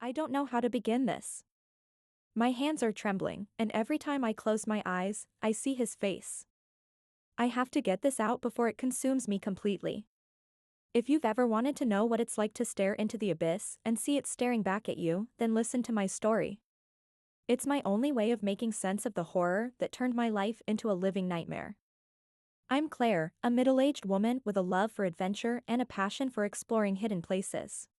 I don't know how to begin this. My hands are trembling, and every time I close my eyes, I see his face. I have to get this out before it consumes me completely. If you've ever wanted to know what it's like to stare into the abyss and see it staring back at you, then listen to my story. It's my only way of making sense of the horror that turned my life into a living nightmare. I'm Claire, a middle-aged woman with a love for adventure and a passion for exploring hidden places.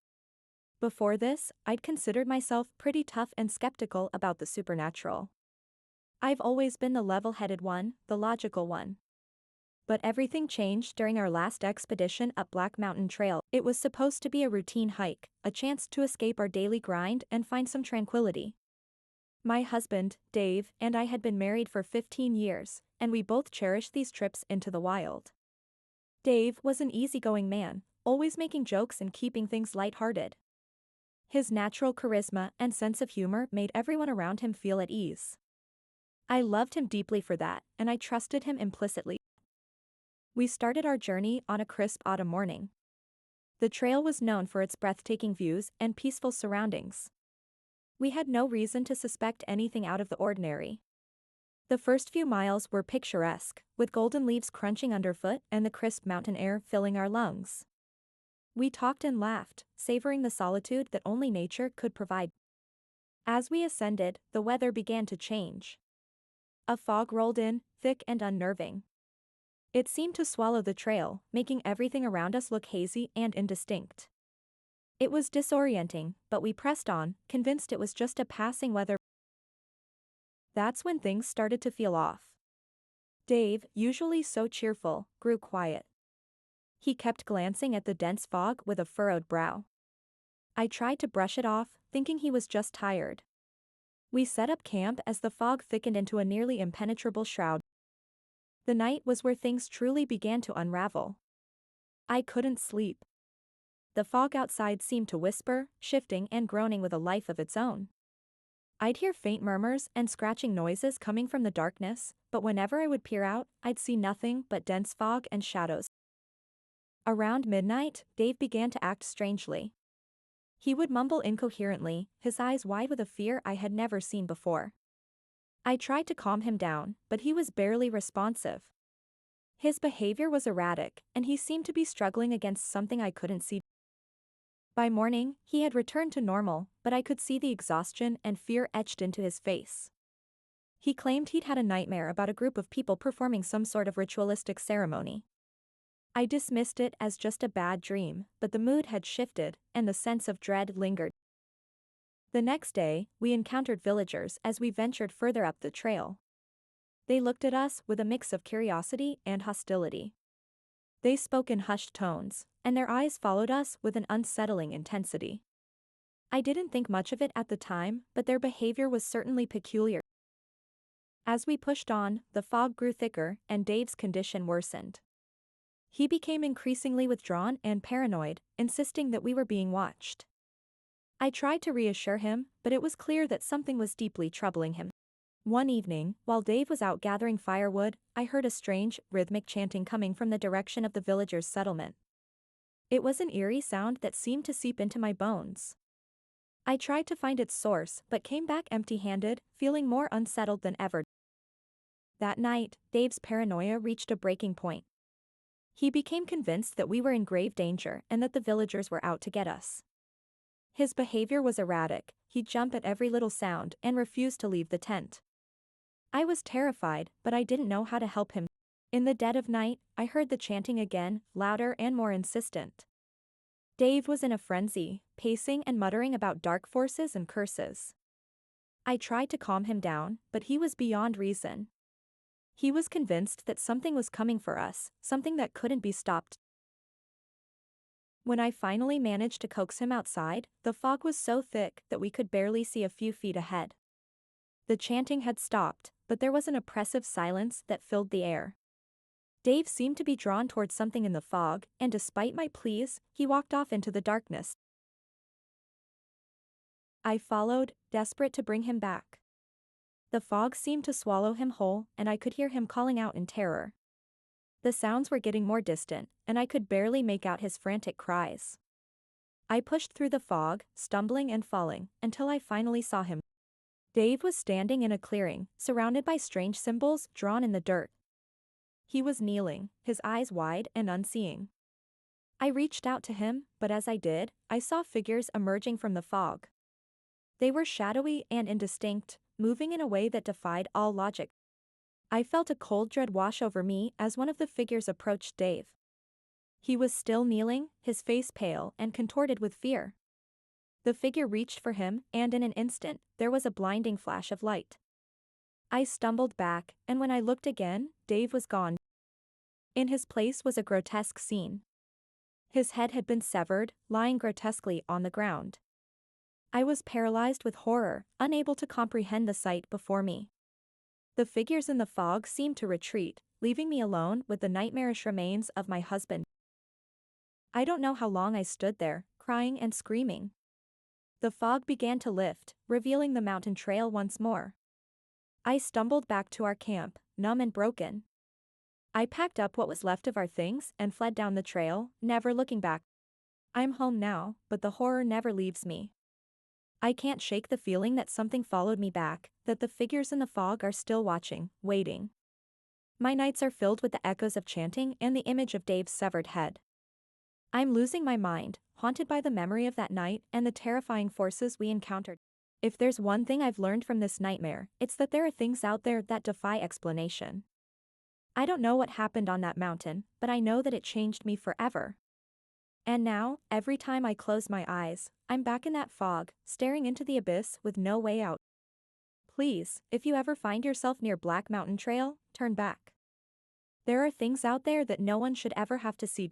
Before this, I'd considered myself pretty tough and skeptical about the supernatural. I've always been the level-headed one, the logical one. But everything changed during our last expedition up Black Mountain Trail. It was supposed to be a routine hike, a chance to escape our daily grind and find some tranquility. My husband, Dave, and I had been married for 15 years, and we both cherished these trips into the wild. Dave was an easygoing man, always making jokes and keeping things lighthearted. His natural charisma and sense of humor made everyone around him feel at ease. I loved him deeply for that, and I trusted him implicitly. We started our journey on a crisp autumn morning. The trail was known for its breathtaking views and peaceful surroundings. We had no reason to suspect anything out of the ordinary. The first few miles were picturesque, with golden leaves crunching underfoot and the crisp mountain air filling our lungs. We talked and laughed, savoring the solitude that only nature could provide. As we ascended, the weather began to change. A fog rolled in, thick and unnerving. It seemed to swallow the trail, making everything around us look hazy and indistinct. It was disorienting, but we pressed on, convinced it was just a passing weather. That's when things started to feel off. Dave, usually so cheerful, grew quiet. He kept glancing at the dense fog with a furrowed brow. I tried to brush it off, thinking he was just tired. We set up camp as the fog thickened into a nearly impenetrable shroud. The night was where things truly began to unravel. I couldn't sleep. The fog outside seemed to whisper, shifting and groaning with a life of its own. I'd hear faint murmurs and scratching noises coming from the darkness, but whenever I would peer out, I'd see nothing but dense fog and shadows. Around midnight, Dave began to act strangely. He would mumble incoherently, his eyes wide with a fear I had never seen before. I tried to calm him down, but he was barely responsive. His behavior was erratic, and he seemed to be struggling against something I couldn't see. By morning, he had returned to normal, but I could see the exhaustion and fear etched into his face. He claimed he'd had a nightmare about a group of people performing some sort of ritualistic ceremony. I dismissed it as just a bad dream, but the mood had shifted, and the sense of dread lingered. The next day, we encountered villagers as we ventured further up the trail. They looked at us with a mix of curiosity and hostility. They spoke in hushed tones, and their eyes followed us with an unsettling intensity. I didn't think much of it at the time, but their behavior was certainly peculiar. As we pushed on, the fog grew thicker, and Dave's condition worsened. He became increasingly withdrawn and paranoid, insisting that we were being watched. I tried to reassure him, but it was clear that something was deeply troubling him. One evening, while Dave was out gathering firewood, I heard a strange, rhythmic chanting coming from the direction of the villagers' settlement. It was an eerie sound that seemed to seep into my bones. I tried to find its source, but came back empty-handed, feeling more unsettled than ever. That night, Dave's paranoia reached a breaking point. He became convinced that we were in grave danger and that the villagers were out to get us. His behavior was erratic, he'd jump at every little sound and refused to leave the tent. I was terrified, but I didn't know how to help him. In the dead of night, I heard the chanting again, louder and more insistent. Dave was in a frenzy, pacing and muttering about dark forces and curses. I tried to calm him down, but he was beyond reason. He was convinced that something was coming for us, something that couldn't be stopped. When I finally managed to coax him outside, the fog was so thick that we could barely see a few feet ahead. The chanting had stopped, but there was an oppressive silence that filled the air. Dave seemed to be drawn towards something in the fog, and despite my pleas, he walked off into the darkness. I followed, desperate to bring him back. The fog seemed to swallow him whole, and I could hear him calling out in terror. The sounds were getting more distant, and I could barely make out his frantic cries. I pushed through the fog, stumbling and falling, until I finally saw him. Dave was standing in a clearing, surrounded by strange symbols drawn in the dirt. He was kneeling, his eyes wide and unseeing. I reached out to him, but as I did, I saw figures emerging from the fog. They were shadowy and indistinct, moving in a way that defied all logic. I felt a cold dread wash over me as one of the figures approached Dave. He was still kneeling, his face pale and contorted with fear. The figure reached for him, and in an instant, there was a blinding flash of light. I stumbled back, and when I looked again, Dave was gone. In his place was a grotesque scene. His head had been severed, lying grotesquely on the ground. I was paralyzed with horror, unable to comprehend the sight before me. The figures in the fog seemed to retreat, leaving me alone with the nightmarish remains of my husband. I don't know how long I stood there, crying and screaming. The fog began to lift, revealing the mountain trail once more. I stumbled back to our camp, numb and broken. I packed up what was left of our things and fled down the trail, never looking back. I'm home now, but the horror never leaves me. I can't shake the feeling that something followed me back, that the figures in the fog are still watching, waiting. My nights are filled with the echoes of chanting and the image of Dave's severed head. I'm losing my mind, haunted by the memory of that night and the terrifying forces we encountered. If there's one thing I've learned from this nightmare, it's that there are things out there that defy explanation. I don't know what happened on that mountain, but I know that it changed me forever. And now, every time I close my eyes, I'm back in that fog, staring into the abyss with no way out. Please, if you ever find yourself near Black Mountain Trail, turn back. There are things out there that no one should ever have to see.